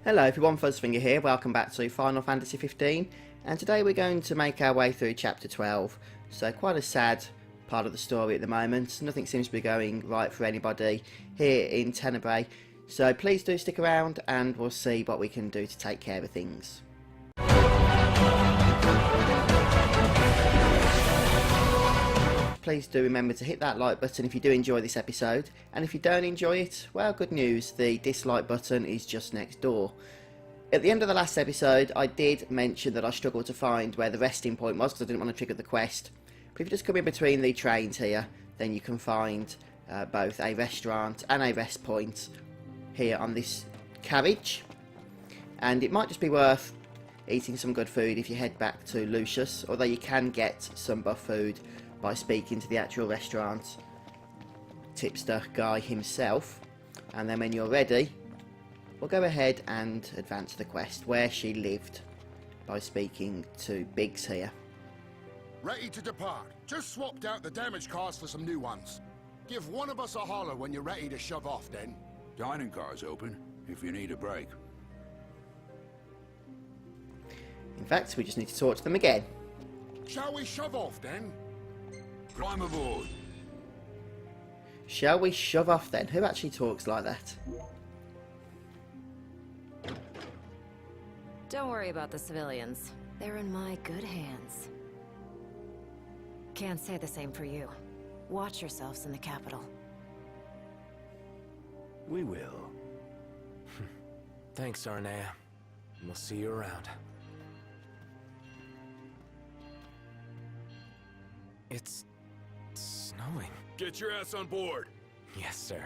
Hello everyone, Fuzzfinger here, welcome back to Final Fantasy 15, and today we're going to make our way through chapter 12. So quite a sad part of the story at the moment, nothing seems to be going right for anybody here in Tenebrae, so please do stick around and we'll see what we can do to take care of things. Please do remember to hit that like button if you do enjoy this episode, and if you don't enjoy it, well, good news, the dislike button is just next door. At the end of the last episode I did mention that I struggled to find where the resting point was because I didn't want to trigger the quest, but if you just come in between the trains here then you can find both a restaurant and a rest point here on this carriage, and it might just be worth eating some good food if you head back to Lucius, although you can get some buff food by speaking to the actual restaurant tipster guy himself. And then when you're ready, we'll go ahead and advance the quest where she lived by speaking to Biggs here. Ready to depart. Just swapped out the damaged cars for some new ones. Give one of us a holler when you're ready to shove off then. Dining car's open, if you need a break. In fact, we just need to talk to them again. Shall we shove off then? Climb aboard. Shall we shove off then? Who actually talks like that? Don't worry about the civilians. They're in my good hands. Can't say the same for you. Watch yourselves in the capital. We will. Thanks, Arnea. We'll see you around. It's snowing. Get your ass on board. Yes, sir.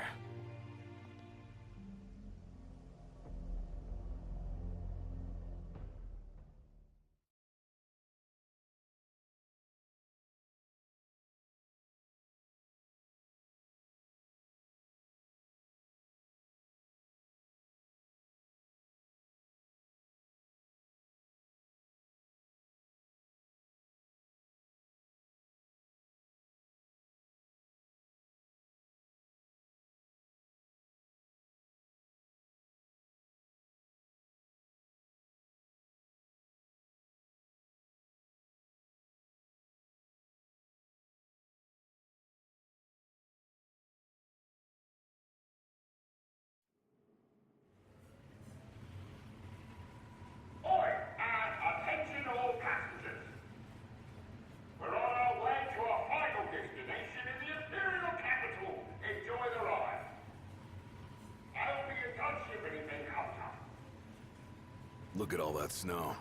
Look at all that snow.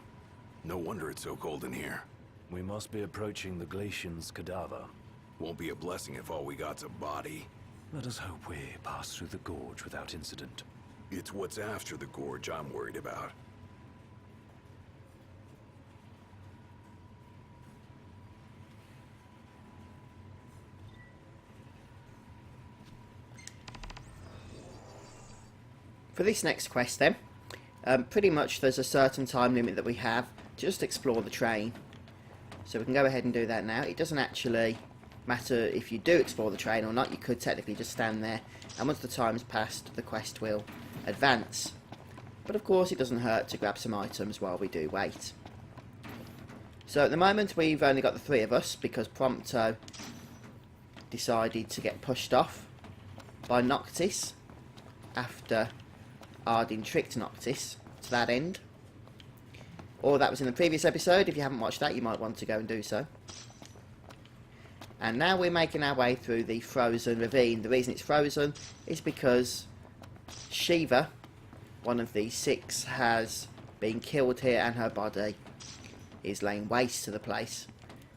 No wonder it's so cold in here. We must be approaching the Glacian's cadaver. Won't be a blessing if all we got's a body. Let us hope we pass through the gorge without incident. It's what's after the gorge I'm worried about. For this next quest then, pretty much there's a certain time limit that we have to just explore the train. So we can go ahead and do that now. It doesn't actually matter if you do explore the train or not, you could technically just stand there, and once the time's passed the quest will advance. But of course it doesn't hurt to grab some items while we do wait. So at the moment we've only got the three of us because Prompto decided to get pushed off by Noctis after Ardyn tricked Noctis to that end. Or that was in the previous episode. If you haven't watched that, you might want to go and do so. And now we're making our way through the frozen ravine. The reason it's frozen is because Shiva, one of the six, has been killed here and her body is laying waste to the place.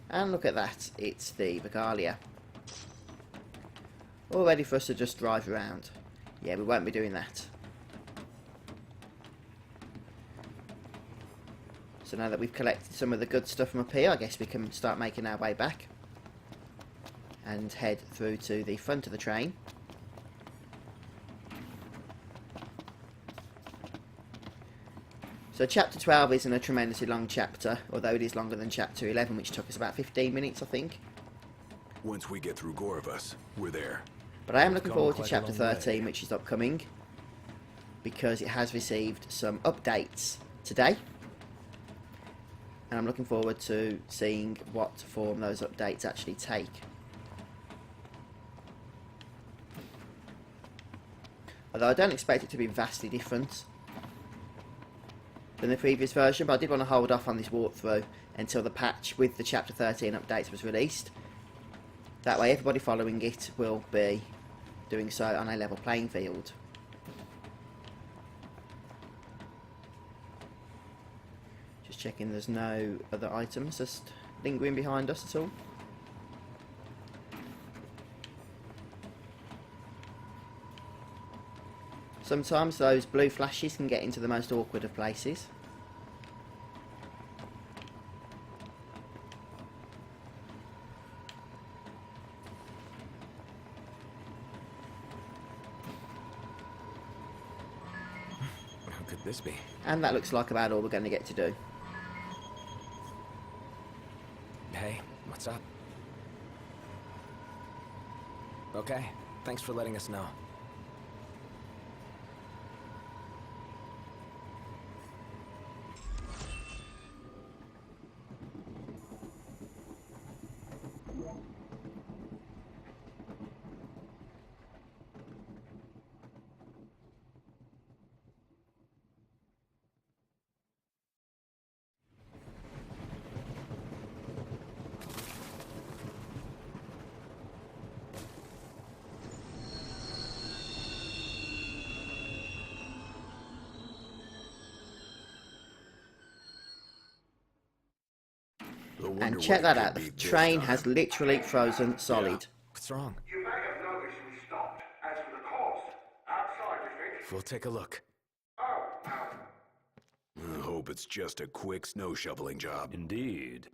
And look at that, it's the Regalia. All ready for us to just drive around. Yeah, we won't be doing that. So now that we've collected some of the good stuff from up here, I guess we can start making our way back and head through to the front of the train. So chapter 12 isn't a tremendously long chapter, although it is longer than chapter 11, which took us about 15 minutes, I think. Once we get through Gorovus, we're there. But I am looking forward to chapter 13, which is upcoming. because it has received some updates today. And I'm looking forward to seeing what form those updates actually take. Although I don't expect it to be vastly different than the previous version, but I did want to hold off on this walkthrough until the patch with the Chapter 13 updates was released. That way everybody following it will be doing so on a level playing field. Just checking there's no other items just lingering behind us at all. Sometimes those blue flashes can get into the most awkward of places. How could this be? And that looks like about all we're going to get to do. Hey, what's up? Okay, thanks for letting us know. And check that out, the train has literally frozen solid. What's wrong? You may have noticed we stopped. As for the cause, outside, you think? We'll take a look. Oh, I hope it's just a quick snow shoveling job. Indeed.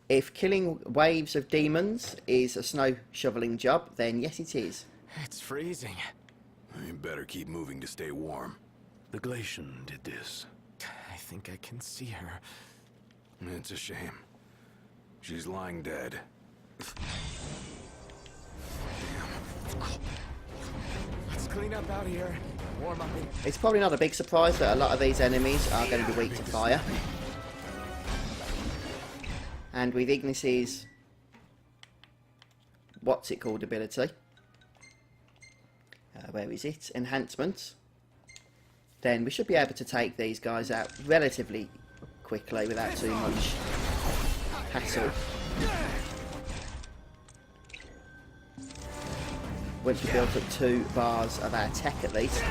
If killing waves of demons is a snow shoveling job, then yes it is. It's freezing. You better keep moving to stay warm. The Glacian did this. I think I can see her. It's a shame. She's lying dead. Let's clean up out here. Warm up in... It's probably not a big surprise that a lot of these enemies are going to be weak to fire. And with Ignis's what's it called ability, where is it? Enhancements. Then we should be able to take these guys out relatively quickly without too much hassle. Once we've built up 2 bars of our tech at least.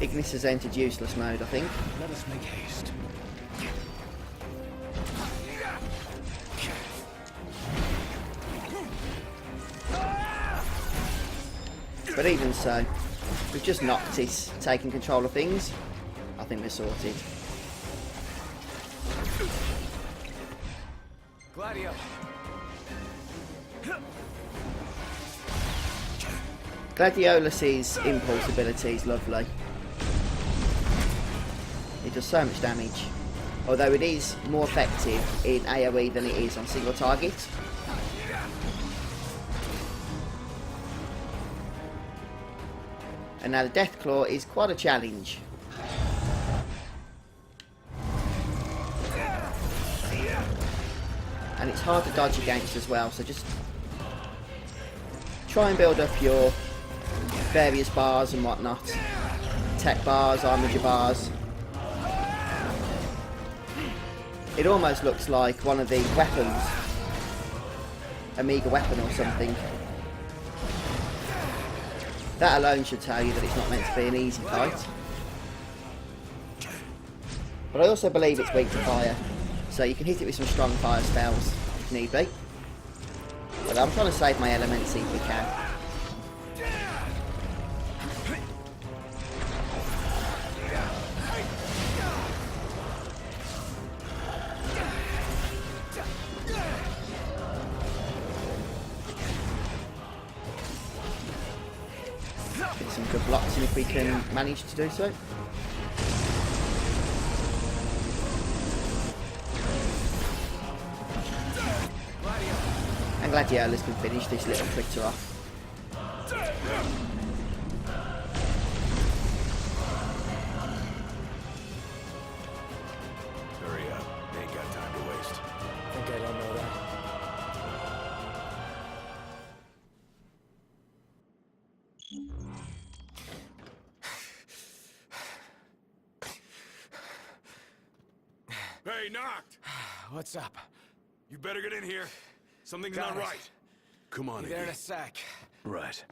Ignis has entered useless mode, I think. Let us make haste. But even so, with just Noctis taking control of things, I think we're sorted. Gladio. Gladiolus's impulse ability is lovely. It does so much damage, although it is more effective in AoE than it is on single target. And now the Deathclaw is quite a challenge. And it's hard to dodge against as well, so just try and build up your various bars and whatnot. Tech bars, armature bars. It almost looks like one of the weapons. Amiga weapon or something. That alone should tell you that it's not meant to be an easy fight. But I also believe it's weak to fire, so you can hit it with some strong fire spells if need be. But I'm trying to save my elements if we can. Get some good blocks in if we can manage to do so. And Gladiolus can finish this little critter off. Hurry up. Ain't got time to waste. Think I don't know that. Hey, Noct! What's up? You better get in here. Something's Got not it. right. Come on, Be there in Iggy. a sec. Right.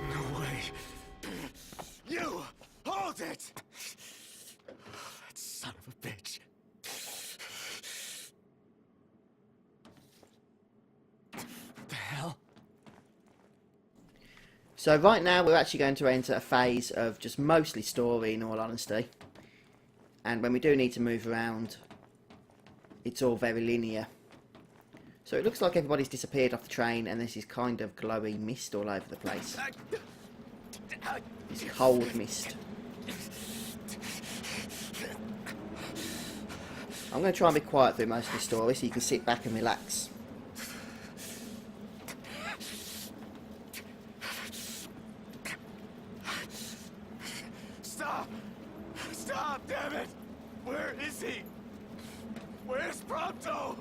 No way. You! Hold it! That son of a bitch. What the hell? So right now we're actually going to enter a phase of just mostly story, in all honesty. And when we do need to move around, it's all very linear. So it looks like everybody's disappeared off the train and this is kind of glowy mist all over the place. It's cold mist. I'm going to try and be quiet through most of the story so you can sit back and relax. Stop! Stop, damn it! Where is he? Where's Prompto?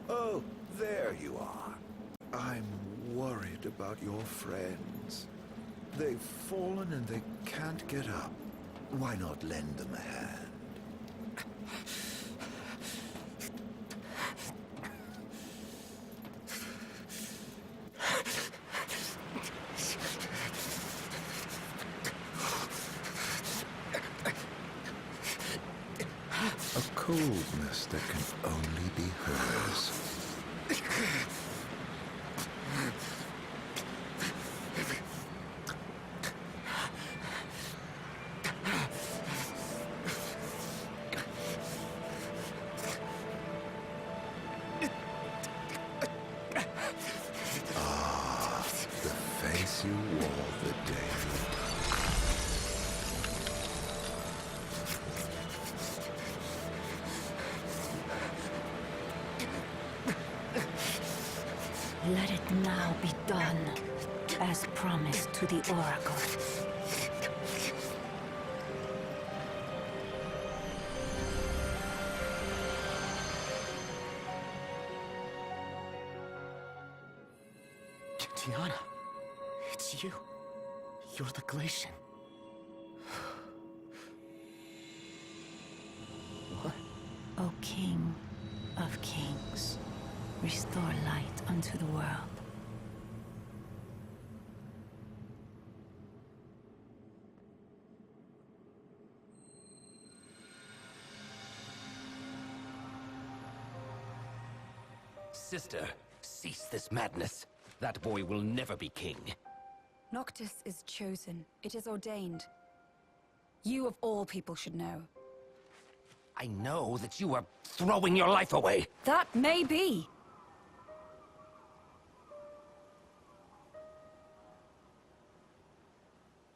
Oh, there you are. I'm worried about your friends. They've fallen and they can't get up. Why not lend them a hand? A coldness that can only be hers. Ah, the face you wore the day you Let it now be done, as promised to the Oracle. Tiana, it's you. You're the Glacian. What? O King of Kings, restore light unto the world. Sister, cease this madness. That boy will never be king. Noctis is chosen. It is ordained. You of all people should know. I know that you are throwing your life away. That may be.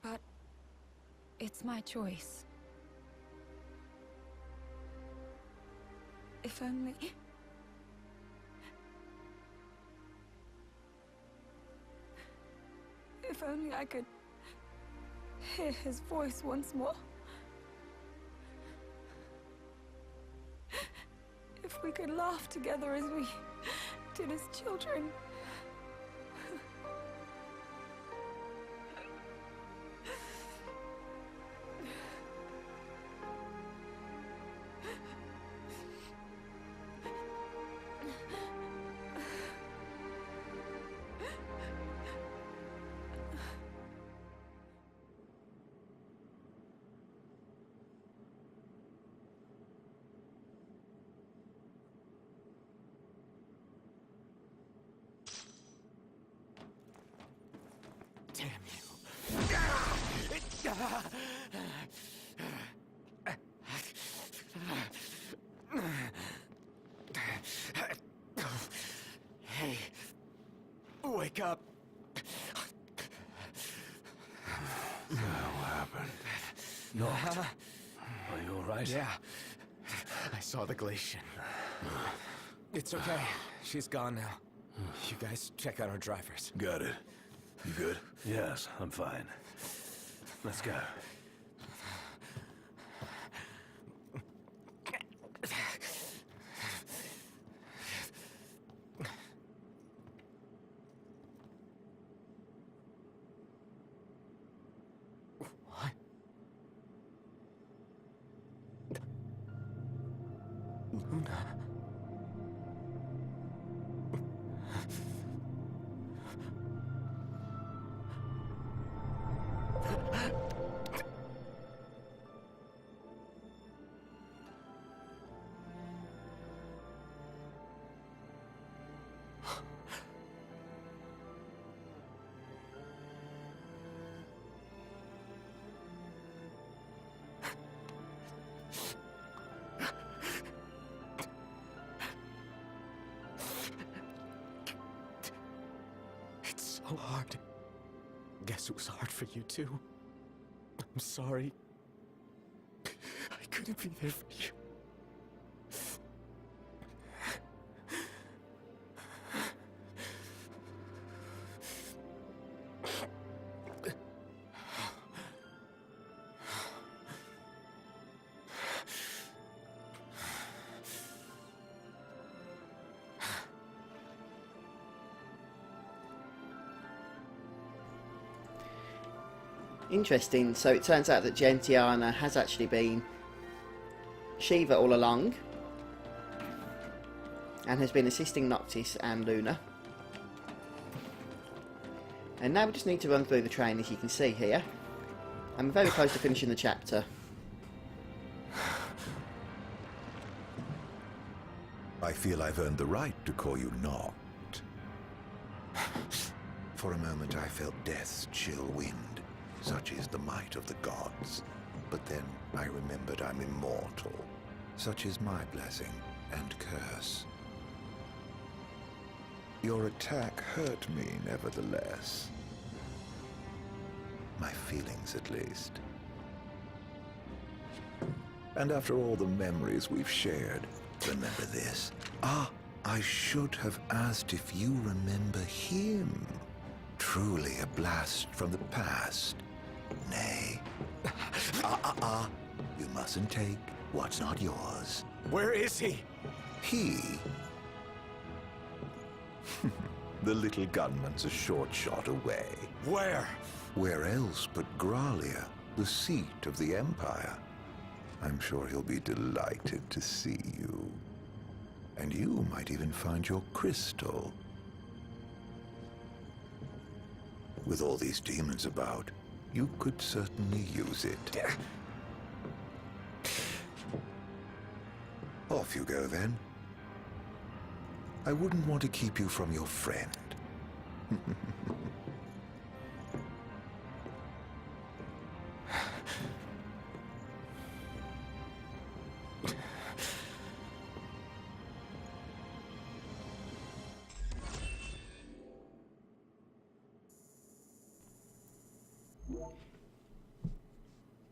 But it's my choice. If only... If only I could hear his voice once more. If we could laugh together as we did as children. Damn you. Hey, wake up. What happened? Noct, are you all right? Yeah, I saw the Glacian. It's okay. She's gone now. You guys check out our drivers. Got it. You good? Yes, I'm fine. Let's go. What? Luna. It's so hard. Guess it was hard for you too. I'm sorry. I couldn't be there for you. Interesting. So it turns out that Gentiana has actually been Shiva all along, and has been assisting Noctis and Luna. And now we just need to run through the train, as you can see here. I'm very close to finishing the chapter. I feel I've earned the right to call you Noct. For a moment I felt death's chill wind. Such is the might of the gods. But then I remembered I'm immortal. Such is my blessing and curse. Your attack hurt me, nevertheless. My feelings, at least. And after all the memories we've shared, remember this. I should have asked if you remember him. Truly a blast from the past. Nay. You mustn't take what's not yours. Where is he? He? The little gunman's a short shot away. Where? Where else but Gralia, the seat of the Empire? I'm sure he'll be delighted to see you. And you might even find your crystal. With all these demons about, you could certainly use it. Off you go, then. I wouldn't want to keep you from your friend.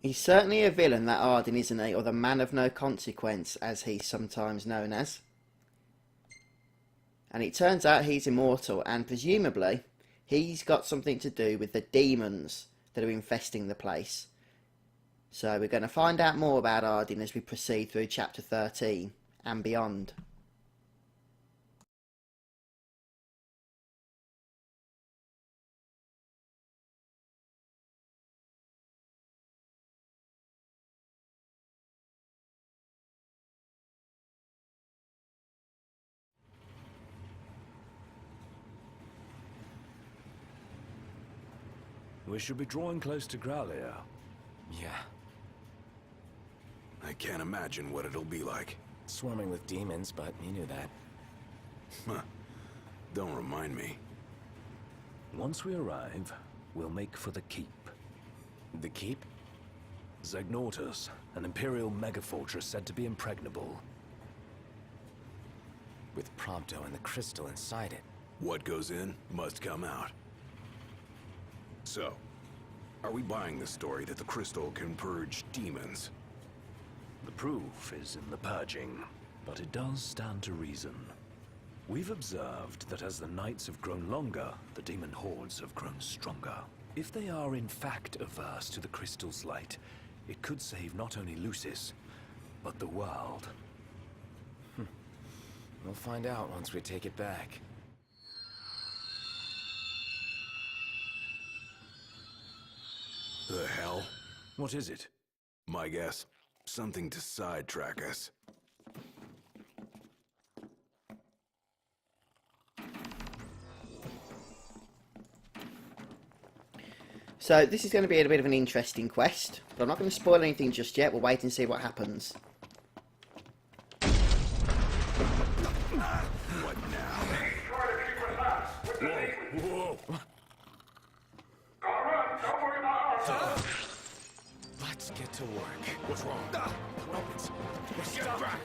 He's certainly a villain, that Arden, isn't he? Or the man of no consequence, as he's sometimes known as. And it turns out he's immortal, and presumably he's got something to do with the demons that are infesting the place. So we're going to find out more about Arden as we proceed through chapter 13 and beyond. We should be drawing close to Gralia. Yeah. I can't imagine what it'll be like. Swarming with demons, but you knew that. Huh. Don't remind me. Once we arrive, we'll make for the keep. The keep? Zegnortus, an Imperial megafortress said to be impregnable. With Prompto and the crystal inside it. What goes in must come out. So, are we buying the story that the crystal can purge demons? The proof is in the purging, but it does stand to reason. We've observed that as the nights have grown longer, the demon hordes have grown stronger. If they are in fact averse to the crystal's light, it could save not only Lucis, but the world. We'll find out once we take it back. The hell? What is it? My guess. Something to sidetrack us. So this is going to be a bit of an interesting quest, but I'm not going to spoil anything just yet. We'll wait and see what happens. What now? Try to keep us out with the demons. Whoa! Gotta run, don't worry about us. Let's get to work. What's wrong? Weapons. We're Get stuck. back!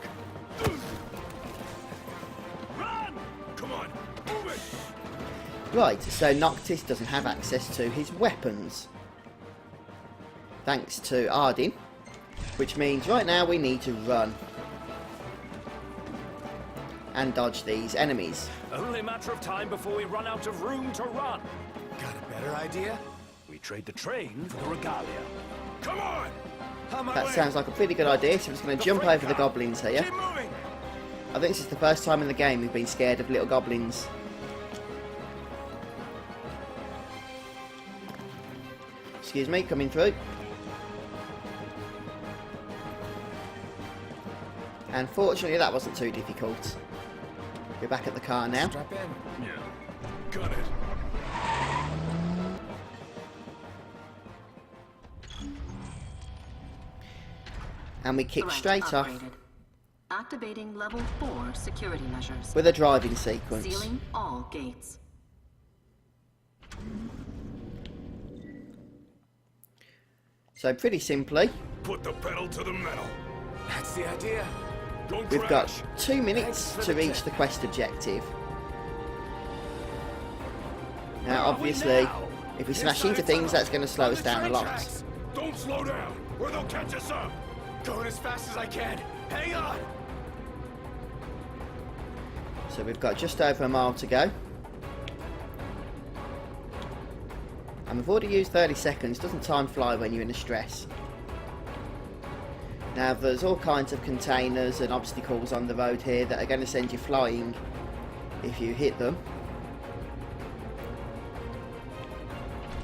Run! Come on, move it! Right, so Noctis doesn't have access to his weapons, thanks to Ardyn, which means right now we need to run and dodge these enemies. Only a matter of time before we run out of room to run. Got a better idea? We trade the train for the regalia. Come on! On my That way. sounds like a pretty good idea, so I'm just going to jump over the goblins here. Keep moving. I think this is the first time in the game we've been scared of little goblins. Excuse me, coming through. And fortunately that wasn't too difficult. We're back at the car now. Strap in. Yeah. Got it. And we kick straight off Activating level 4 security measures. with a driving sequence. Sealing all gates. So pretty simply, Put the pedal to the metal. That's the idea. Don't we've got crash. 2 minutes Thanks for to the reach tip. the quest objective. Now obviously, if we smash into things that's going to slow us down a lot. Don't slow down, or they'll catch us up. Going as fast as I can. Hang on. So we've got just over a mile to go. And we've already used 30 seconds. Doesn't time fly when you're in a stress? Now there's all kinds of containers and obstacles on the road here that are going to send you flying if you hit them.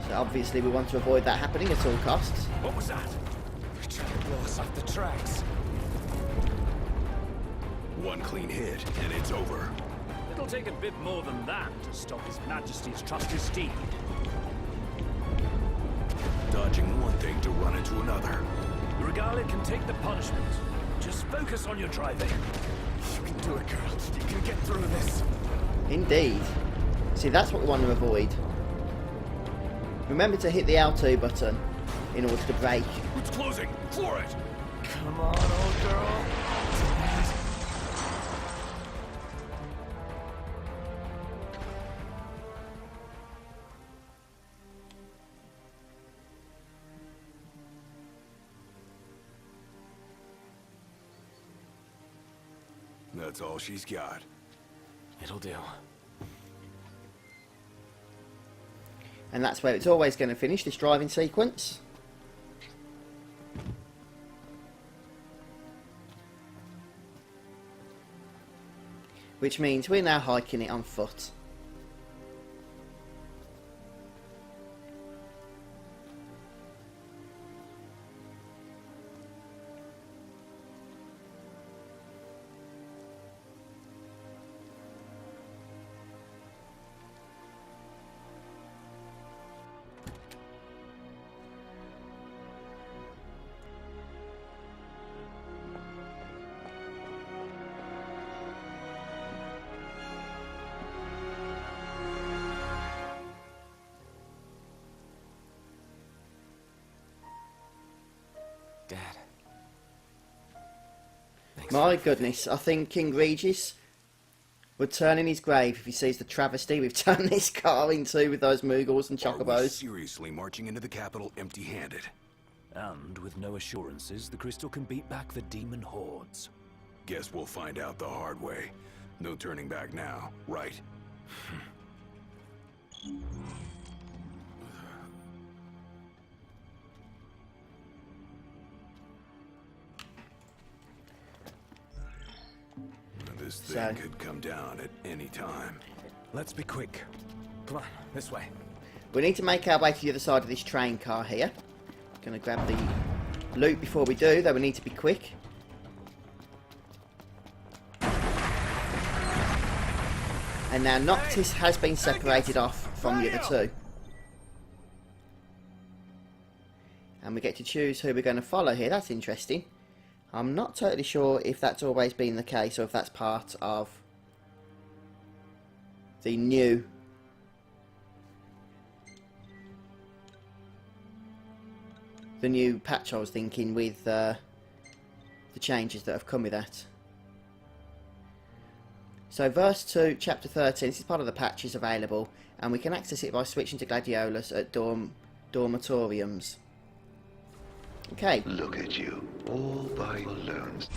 So obviously we want to avoid that happening at all costs. What was that? They're trying to blow us off the tracks. One clean hit, and it's over. It'll take a bit more than that to stop His Majesty's trusty steed. Dodging one thing to run into another. The regalia can take the punishment. Just focus on your driving. You can do it, girl. You can get through this. Indeed. See, that's what we want to avoid. Remember to hit the L2 button in order to brake. It's closing. Floor it. Come on, old girl. That's all she's got. It'll do. And that's where it's always going to finish, this driving sequence. Which means we're now hiking it on foot. Dad. My goodness, I think King Regis would turn in his grave if he sees the travesty we've turned this car into with those Moogles and Are we Chocobos. seriously marching into the capital empty-handed? And with no assurances, the crystal can beat back the demon hordes. Guess we'll find out the hard way. No turning back now, right? This thing could come down at any time. Let's be quick. Come on, this way. We need to make our way to the other side of this train car here. Gonna grab the loot before we do, though we need to be quick. And now Noctis has been separated off from the other two. And we get to choose who we're going to follow here. That's interesting. I'm not totally sure if that's always been the case or if that's part of the new patch, I was thinking, with the changes that have come with that. So verse 2, chapter 13, this is part of the patches available, and we can access it by switching to Gladiolus at dormitoriums. Okay. Look at you, all by balloons.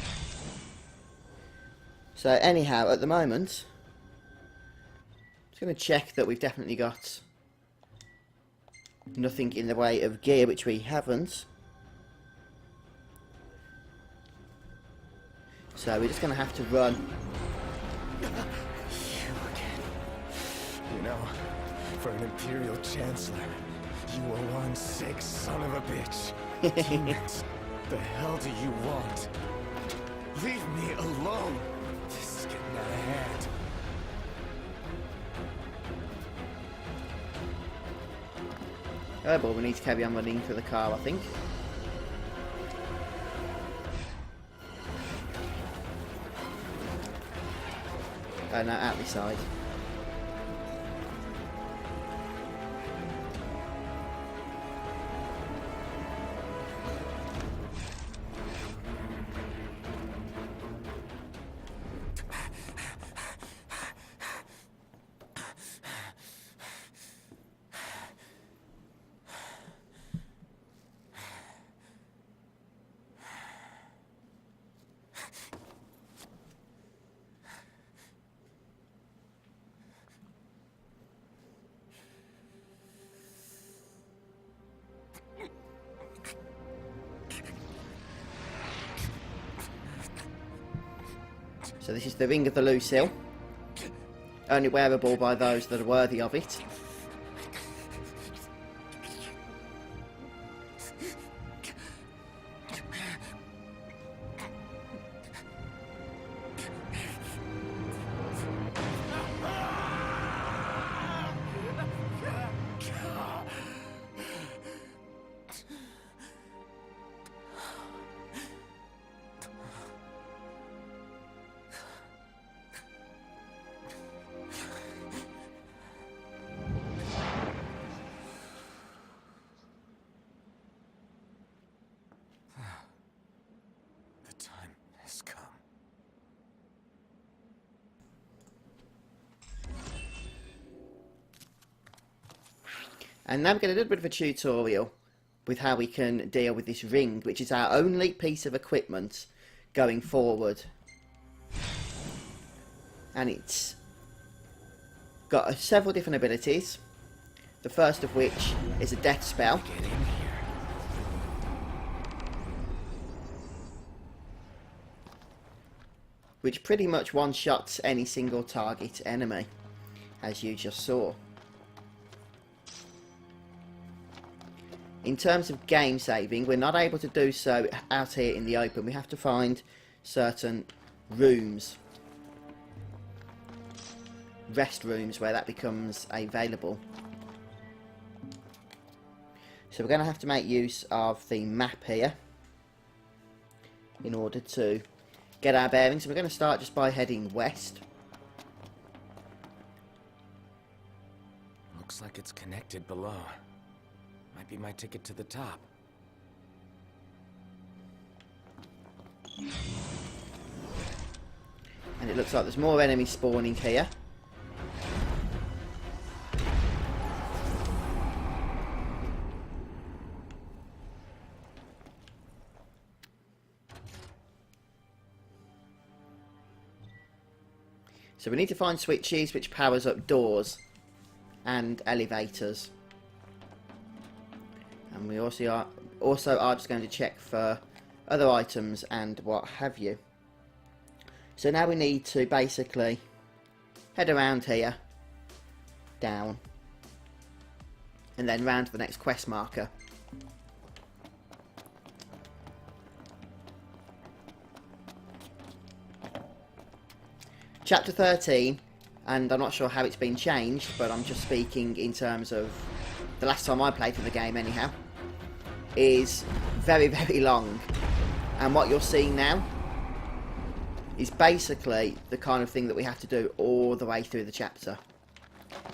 So anyhow, at the moment, just going to check that we've definitely got nothing in the way of gear, which we haven't. So we're just going to have to run. You again. You know, for an Imperial Chancellor, you are one sick son of a bitch. Demons, the hell do you want? Leave me alone. This is getting out of hand. Oh, but we need to carry on running for the car, I think. Oh no, out the side. So this is the Ring of the Lucille, only wearable by those that are worthy of it. And now we get a little bit of a tutorial with how we can deal with this ring, which is our only piece of equipment going forward. And it's got several different abilities, the first of which is a death spell. Which pretty much one-shots any single target enemy, as you just saw. In terms of game saving, we're not able to do so out here in the open. We have to find certain rooms, rest rooms, where that becomes available. So we're going to have to make use of the map here in order to get our bearings. We're going to start just by heading west. Looks like it's connected below. Might be my ticket to the top. And it looks like there's more enemies spawning here. So we need to find switches which powers up doors and elevators. And we also are just going to check for other items and what have you. So now we need to basically head around here, down, and then round to the next quest marker. Chapter 13, and I'm not sure how it's been changed, but I'm just speaking in terms of the last time I played through the game anyhow, is very, very long. And what you're seeing now is basically the kind of thing that we have to do all the way through the chapter.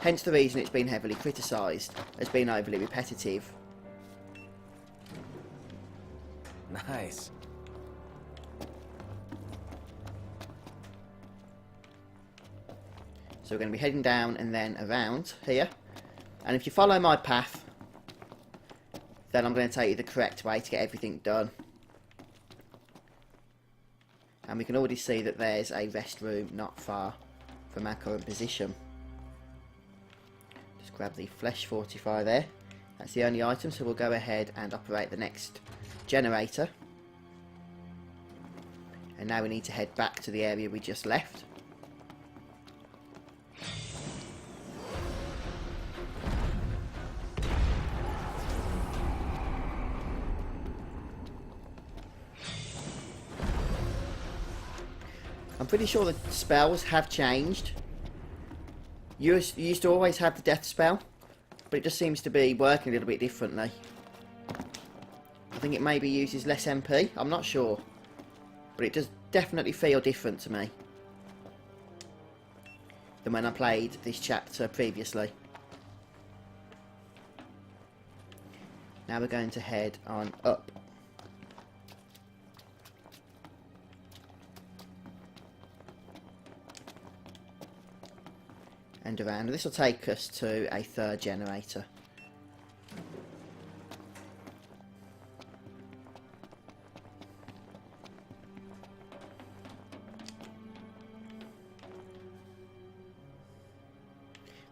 Hence the reason it's been heavily criticised as being overly repetitive. Nice. So we're going to be heading down and then around here. And if you follow my path, then I'm going to take you the correct way to get everything done. And we can already see that there's a restroom not far from our current position. Just grab the flesh fortifier there. That's the only item, so we'll go ahead and operate the next generator. And now we need to head back to the area we just left. I'm pretty sure the spells have changed. You used to always have the death spell, but it just seems to be working a little bit differently. I think it maybe uses less MP, I'm not sure. But it does definitely feel different to me than when I played this chapter previously. Now we're going to head on up. And around. This will take us to a third generator.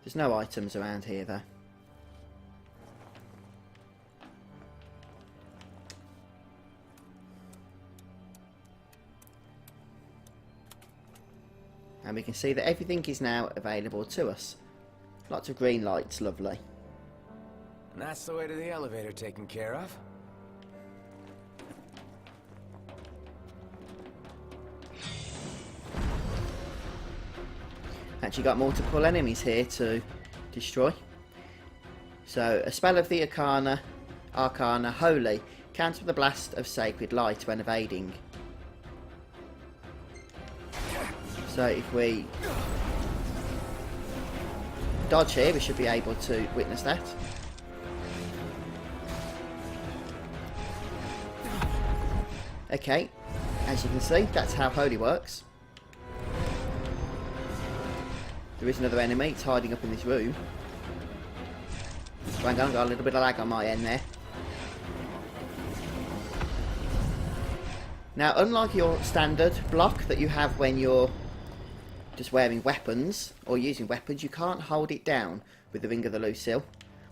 There's no items around here though. And we can see that everything is now available to us. Lots of green lights, lovely. And that's the way to the elevator taken care of. Actually got multiple enemies here to destroy. So, a spell of the Arcana Holy counter the blast of Sacred Light when evading. So if we dodge here, we should be able to witness that. Okay, as you can see, that's how Holy works. There is another enemy, it's hiding up in this room. So hang on, got a little bit of lag on my end there. Now, unlike your standard block that you have when you're just wearing weapons or using weapons, you can't hold it down with the Ring of the Lucille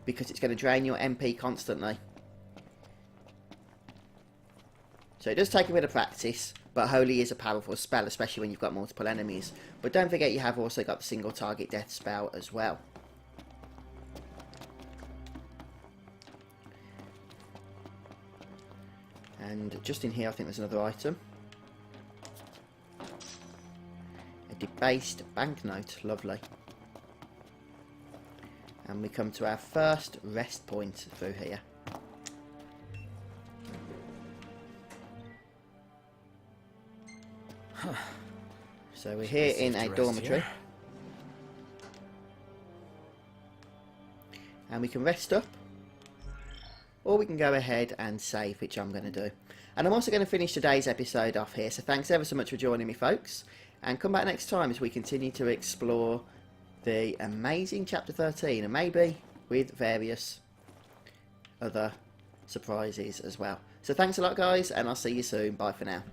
because it's going to drain your MP constantly. So it does take a bit of practice, but Holy is a powerful spell, especially when you've got multiple enemies. But don't forget you have also got the single target death spell as well. And just in here I think there's another item. Debased banknote, lovely. And we come to our first rest point through here. Huh. So we're here in a dormitory. And we can rest up, or we can go ahead and save, which I'm going to do. And I'm also going to finish today's episode off here, so thanks ever so much for joining me, folks. And come back next time as we continue to explore the amazing Chapter 13, and maybe with various other surprises as well. So thanks a lot, guys, and I'll see you soon. Bye for now.